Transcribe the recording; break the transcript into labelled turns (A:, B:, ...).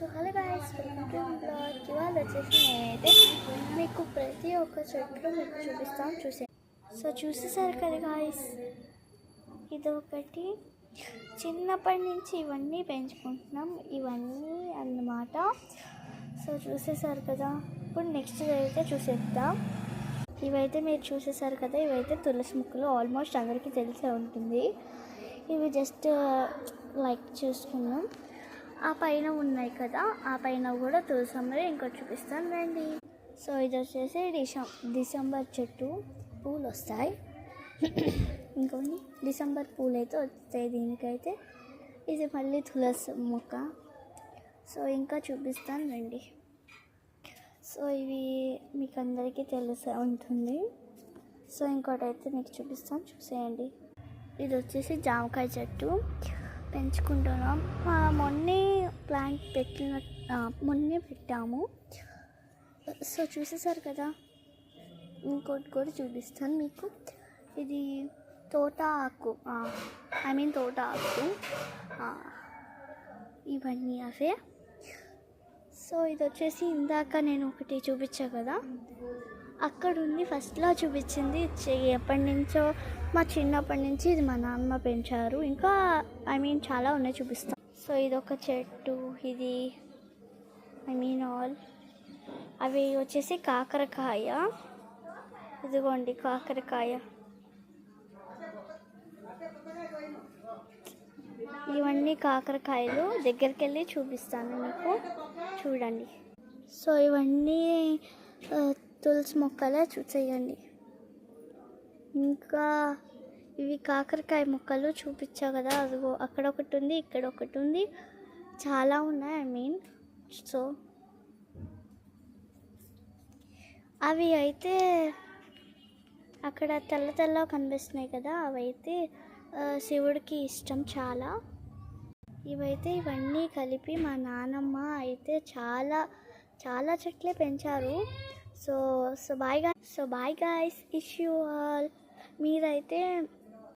A: So hello guys, welcome to blog. ఇవాళ వచ్చేసి నేనైతే మీకు ప్రతి ఒక్క చెట్లు మీకు చూపిస్తాను. సో చూసేసారు కదా గాయ్స్, ఇదొకటి చిన్నప్పటి నుంచి ఇవన్నీ పెంచుకుంటున్నాం, ఇవన్నీ అన్నమాట. సో చూసేసారు కదా, ఇప్పుడు నెక్స్ట్ అయితే చూసేద్దాం. ఇవైతే మీరు చూసేసారు కదా, ఇవైతే తులసి మొక్కలు. ఆల్మోస్ట్ అందరికీ తెలిసే ఉంటుంది. ఇవి జస్ట్ లైక్ చేసుకున్నాం. ఆ పైన ఉన్నాయి కదా, ఆ పైన కూడా తులసమ్మరే ఇంకోటి చూపిస్తాను రండి. సో ఇది వచ్చేసి డిసెంబర్ చెట్టు, పూలు వస్తాయి. ఇంకోటి డిసెంబర్ పూలు అయితే వస్తాయి దీనికైతే. ఇది మళ్ళీ తులసి మొక్క. సో ఇంకా చూపిస్తాను రండి. సో ఇవి మీకు అందరికీ తెలిసే ఉంటుంది. సో ఇంకోటి అయితే మీకు చూపిస్తాను, చూసేయండి. ఇది వచ్చేసి జామకాయ చెట్టు పెంచుకుంటున్నాం. మొన్నే ప్లాంట్ మొన్నే పెట్టాము. సో చూసేసారు కదా, ఇంకోటి కూడా చూపిస్తాను మీకు. ఇది తోట ఆకు, తోట ఆకు, ఇవన్నీ అవే. సో ఇది వచ్చేసి ఇందాక నేను ఒకటి చూపించా కదా, అక్కడ ఉంది. ఫస్ట్లో చూపించింది ఎప్పటి నుంచో, మా చిన్నప్పటి నుంచి ఇది మా నాన్న పెంచారు. ఇంకా చాలా ఉన్నాయి, చూపిస్తాం. సో ఇదొక చెట్టు, ఇది ఆల్ అవి వచ్చేసి కాకరకాయ. ఇదిగోండి కాకరకాయ. ఇవన్నీ కాకరకాయలు. దగ్గరికి వెళ్ళి చూపిస్తాను మీకు, చూడండి. సో ఇవన్నీ తులసి మొక్కలే, చూసేయండి. ఇంకా ఇవి కాకరకాయ మొక్కలు చూపించా కదా, అదిగో అక్కడ ఒకటి ఉంది, ఇక్కడ ఒకటి ఉంది, చాలా ఉన్నాయి. సో అవి అయితే అక్కడ తెల్ల తెల్ల కనిపిస్తున్నాయి కదా, అవైతే శివుడికి ఇష్టం చాలా. ఇవన్నీ కలిపి మా నాన్నమ్మ అయితే చాలా చెట్లే పెంచారు. సో బాయ్ గాయ్స్, ఇష్ యూ ఆల్. మీరైతే